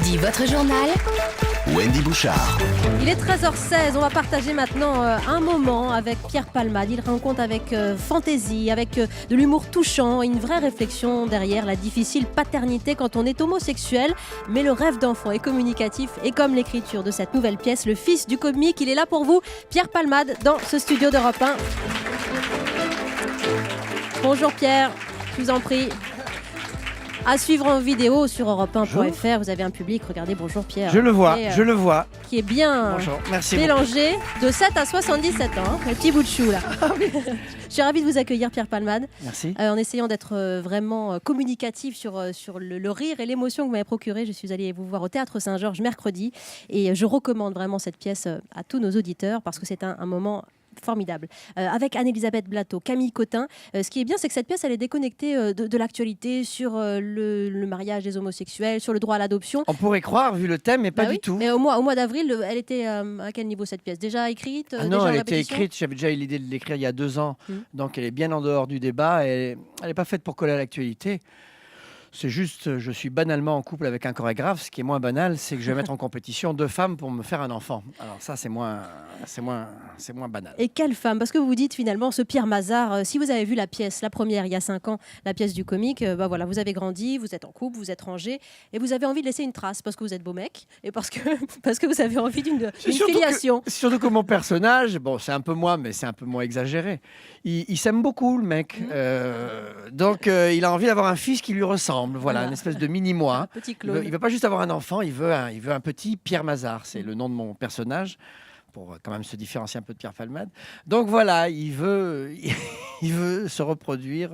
Wendy, votre journal. Wendy Bouchard. Il est 13h16, on va partager maintenant un moment avec Pierre Palmade. Il rencontre avec fantaisie, avec de l'humour touchant, une vraie réflexion derrière la difficile paternité quand on est homosexuel. Mais le rêve d'enfant est communicatif et comme l'écriture de cette nouvelle pièce, le fils du comique, il est là pour vous, Pierre Palmade, dans ce studio d'Europe 1. Bonjour Pierre, je vous en prie. À suivre en vidéo sur europe1.fr, vous avez un public, regardez, bonjour Pierre. Je le vois. Qui est bien mélangé de 7 à 77 ans, le petit bout de chou là. Je suis ravie de vous accueillir Pierre Palmade. Merci. En essayant d'être vraiment communicatif sur le rire et l'émotion que vous m'avez procuré, je suis allée vous voir au Théâtre Saint-Georges mercredi et je recommande vraiment cette pièce à tous nos auditeurs parce que c'est un moment formidable. Avec Anne-Elisabeth Blateau, Camille Cotin. Ce qui est bien, c'est que cette pièce, elle est déconnectée de l'actualité sur le mariage des homosexuels, sur le droit à l'adoption. On pourrait croire, vu le thème, mais pas du tout. Mais au mois d'avril, elle était à quel niveau cette pièce? Déjà écrite Non, elle était écrite. J'avais déjà eu l'idée de l'écrire il y a 2 ans. Donc elle est bien en dehors du débat. Elle n'est pas faite pour coller à l'actualité. C'est juste, je suis banalement en couple avec un chorégraphe. Ce qui est moins banal, c'est que je vais mettre en compétition 2 femmes pour me faire un enfant. Alors ça, c'est moins banal. Et quelle femme? Parce que vous vous dites finalement, ce Pierre Mazard, si vous avez vu la pièce, la première, il y a 5 ans, la pièce du comique, voilà, vous avez grandi, vous êtes en couple, vous êtes rangé, et vous avez envie de laisser une trace parce que vous êtes beau mec, et parce que vous avez envie d'une filiation. Surtout que mon personnage, bon, c'est un peu moi, mais c'est un peu moins exagéré. Il s'aime beaucoup, le mec. Donc, il a envie d'avoir un fils qui lui ressemble. Voilà, une espèce de mini-moi. Petit clone. Il veut pas juste avoir un enfant, il veut un petit Pierre Mazard. C'est le nom de mon personnage, pour quand même se différencier un peu de Pierre Palmade. Donc voilà, il veut se reproduire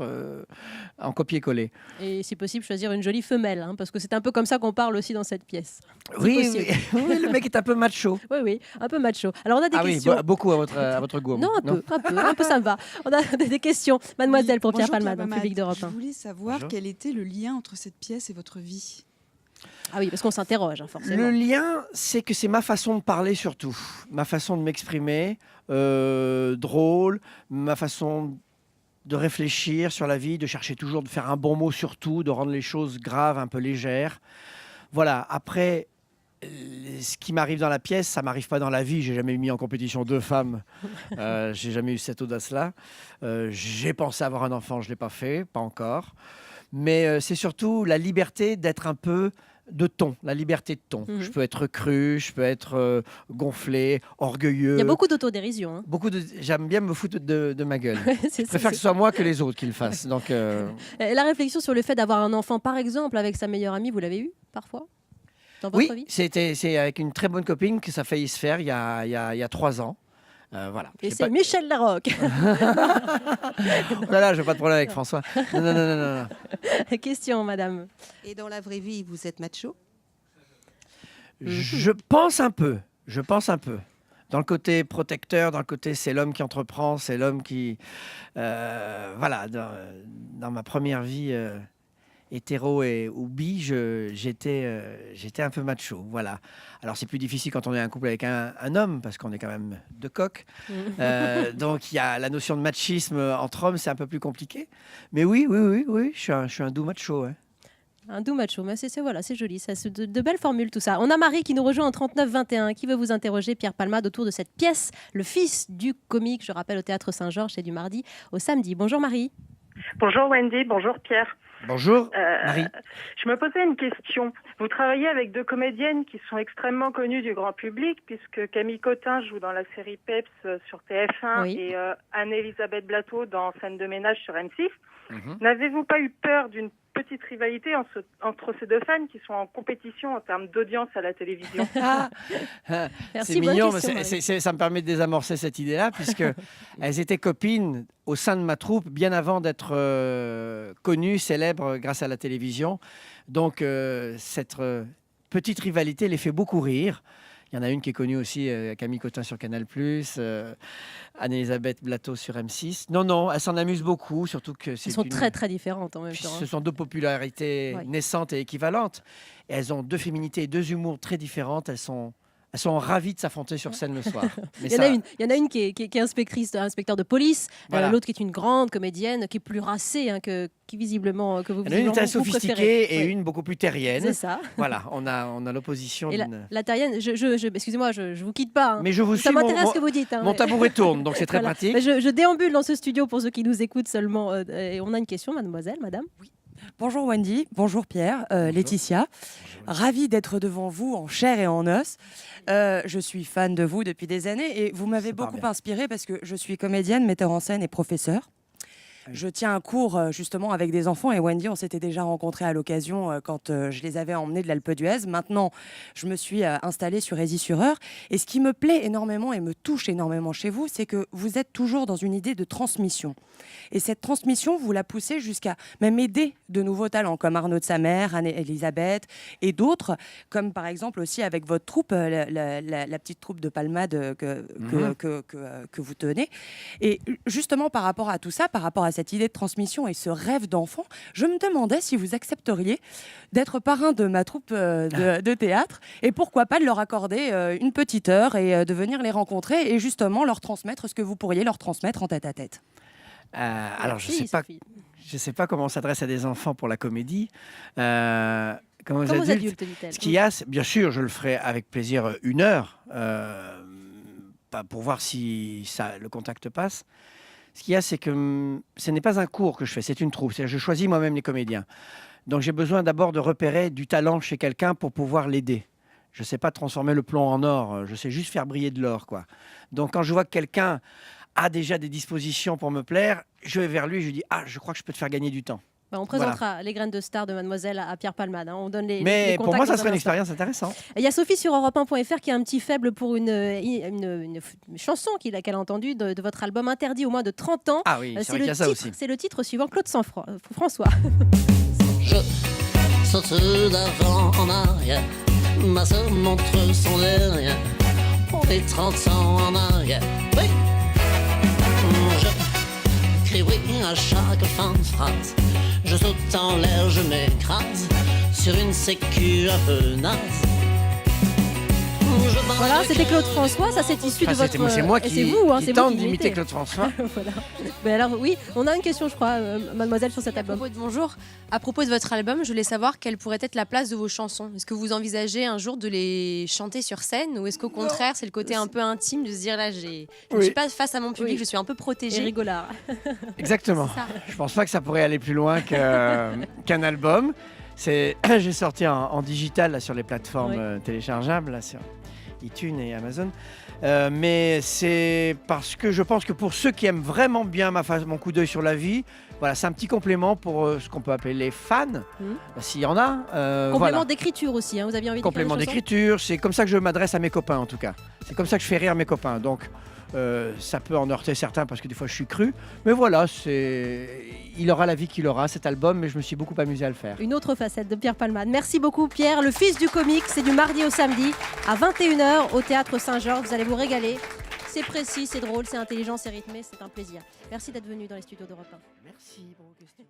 en copier-coller. Et si possible, choisir une jolie femelle, hein, parce que c'est un peu comme ça qu'on parle aussi dans cette pièce. Oui, le mec est un peu macho. Oui, un peu macho. Alors on a des questions. Oui, beaucoup à votre goût. Non, un peu, ça me va. On a des questions. Mademoiselle, pour Pierre Palmade, dans le public d'Europe 1. Je voulais savoir quel était le lien entre cette pièce et votre vie. Ah oui, parce qu'on s'interroge, hein, forcément. Le lien, c'est que c'est ma façon de parler surtout, ma façon de m'exprimer, drôle, ma façon de réfléchir sur la vie, de chercher toujours de faire un bon mot sur tout, de rendre les choses graves, un peu légères. Voilà, après, ce qui m'arrive dans la pièce, ça ne m'arrive pas dans la vie. J'ai jamais mis en compétition 2 femmes. J'ai jamais eu cette audace-là. J'ai pensé avoir un enfant, je ne l'ai pas fait, pas encore. Mais c'est surtout la liberté d'être un peu de ton, la liberté de ton. Je peux être cru, je peux être gonflé, orgueilleux. Il y a beaucoup d'autodérision. Hein. J'aime bien me foutre de ma gueule. Je préfère que ce soit moi que les autres qui le fassent. Donc, La réflexion sur le fait d'avoir un enfant, par exemple, avec sa meilleure amie, vous l'avez eu parfois dans votre vie? C'est avec une très bonne copine que ça a failli se faire il y a 3 ans. Voilà. Et c'est Michel Larocque. Oh là là, je n'ai pas de problème avec François. Non. Question, madame. Et dans la vraie vie, vous êtes macho? Je pense un peu. Dans le côté protecteur, dans le côté c'est l'homme qui entreprend, c'est l'homme qui... voilà, dans ma première vie... hétéro ou bi, j'étais un peu macho, voilà. Alors c'est plus difficile quand on est un couple avec un homme, parce qu'on est quand même 2 coqs. Donc il y a la notion de machisme entre hommes, c'est un peu plus compliqué. Mais oui, je suis un doux macho. Ouais. Un doux macho, mais c'est joli, c'est de belles formules tout ça. On a Marie qui nous rejoint en 39-21, qui veut vous interroger, Pierre Palmade, autour de cette pièce, Le fils du comique, je rappelle, au Théâtre Saint-Georges, c'est du mardi au samedi. Bonjour Marie. Bonjour Wendy, bonjour Pierre. Bonjour Marie. Je me posais une question. Vous travaillez avec 2 comédiennes qui sont extrêmement connues du grand public, puisque Camille Cotin joue dans la série Peps sur TF1 et Anne-Elisabeth Blateau dans Scène de ménage sur M6. N'avez-vous pas eu peur d'une petite rivalité entre ces 2 femmes qui sont en compétition en termes d'audience à la télévision? C'est mignon, mais ça me permet de désamorcer cette idée-là, puisque elles étaient copines au sein de ma troupe bien avant d'être connues, célèbres grâce à la télévision. Donc cette petite rivalité les fait beaucoup rire. Il y en a une qui est connue aussi, Camille Cotin sur Canal+, Anne-Elisabeth Blateau sur M6. Non, elles s'en amusent beaucoup, surtout que elles sont très très différentes en même temps. Ce sont 2 popularités naissantes et équivalentes. Et elles ont 2 féminités et 2 humours très différentes. Elles sont elles sont ravies de s'affronter sur scène le soir. Mais Il y en a une qui est inspecteur de police, Voilà. l'autre qui est une grande comédienne, qui est plus racée, qui visiblement que vous il y en a une très vous préférez. sophistiquée et Oui, une beaucoup plus terrienne. c'est ça. Voilà, on a l'opposition Et d'une... la terrienne, excusez-moi, je vous quitte pas. Hein. Mais je vous Ça suis, m'intéresse ce que vous dites. Hein, mon mais- tabouret tourne, donc c'est très Voilà. pratique. Mais je déambule dans ce studio pour ceux qui nous écoutent seulement. Et on a une question, mademoiselle, madame. Bonjour Wendy, bonjour Pierre, Laetitia. Ravie d'être devant vous en chair et en os. Je suis fan de vous depuis des années et vous m'avez Ça part beaucoup bien. inspirée parce que je suis comédienne, metteur en scène et professeur. Je tiens un cours justement avec des enfants et Wendy, on s'était déjà rencontrés à l'occasion quand je les avais emmenés de l'Alpe d'Huez. Maintenant, je me suis installée sur Aisy-sur-Eure et ce qui me plaît énormément et me touche énormément chez vous, c'est que vous êtes toujours dans une idée de transmission. Et cette transmission, vous la poussez jusqu'à même aider de nouveaux talents comme Arnaud de Samer, Anne-Elisabeth et d'autres, comme par exemple aussi avec votre troupe, la petite troupe de Palmade que vous tenez. Et justement par rapport à tout ça, par rapport à cette idée de transmission et ce rêve d'enfant, je me demandais si vous accepteriez d'être parrain de ma troupe de théâtre et pourquoi pas de leur accorder une petite heure et de venir les rencontrer et justement leur transmettre ce que vous pourriez leur transmettre en tête-à-tête. Alors, je Merci, Sophie. ne sais pas comment on s'adresse à des enfants pour la comédie. Comme aux Comme aux adultes, adultes, dit-elle. ce qu'il y a, bien sûr, je le ferai avec plaisir 1 heure, pas pour voir si le contact passe. Ce qu'il y a, c'est que ce n'est pas un cours que je fais, c'est une troupe. C'est-à-dire, je choisis moi-même les comédiens. Donc j'ai besoin d'abord de repérer du talent chez quelqu'un pour pouvoir l'aider. Je ne sais pas transformer le plomb en or, je sais juste faire briller de l'or, quoi. Donc quand je vois que quelqu'un a déjà des dispositions pour me plaire, je vais vers lui et je lui dis « Ah, je crois que je peux te faire gagner du temps ». On présentera les graines de star de mademoiselle à Pierre Palmade. Hein. On donne les Mais pour contacts moi, ça dans serait un une instant. expérience intéressante. Il y a Sophie sur Europe1.fr qui a un petit faible pour une chanson qu'elle a entendue de votre album Interdit aux moins de 30 ans. Ah oui, c'est vrai qu'il y a ça aussi. C'est le titre suivant, Claude François. Je saute d'avant en arrière, ma sœur montre son derrière, on est 30 ans en arrière. Oui, je crie oui à chaque fin de phrase, je saute en l'air, je m'écrase sur une sécu un peu naze. Voilà, c'était Claude François, ça c'est issu de votre... C'est moi et qui, c'est vous, hein, qui c'est vous tente qui d'imiter l'imitez. Claude François. Voilà. Mais alors oui, on a une question je crois, mademoiselle, sur cet À album. propos de bonjour, à propos de votre album, je voulais savoir quelle pourrait être la place de vos chansons. Est-ce que vous envisagez un jour de les chanter sur scène ou est-ce qu'au contraire c'est le côté un peu intime de se dire là je ne suis pas face à mon public, Oui. je suis un peu Et protégée. rigolard. Exactement. C'est ça. Je pense pas que ça pourrait aller plus loin qu'un album. J'ai sorti en digital là, sur les plateformes Oui. téléchargeables, là, sur iTunes et Amazon. Mais c'est parce que je pense que pour ceux qui aiment vraiment bien mon coup d'œil sur la vie, voilà, c'est un petit complément pour ce qu'on peut appeler les fans, s'il y en a. Complément Voilà. d'écriture aussi, hein. Vous aviez envie Complément d'écrire des chansons d'écriture, c'est comme ça que je m'adresse à mes copains en tout cas. C'est comme ça que je fais rire mes copains. Donc ça peut en heurter certains parce que des fois je suis cru. Mais voilà, il aura la vie qu'il aura cet album, mais je me suis beaucoup amusé à le faire. Une autre facette de Pierre Palmade. Merci beaucoup Pierre. Le fils du comique, c'est du mardi au samedi à 21h au Théâtre Saint-Georges. Vous allez vous régaler. C'est précis, c'est drôle, c'est intelligent, c'est rythmé, c'est un plaisir. Merci d'être venu dans les studios d'Europe 1. Merci pour vos questions.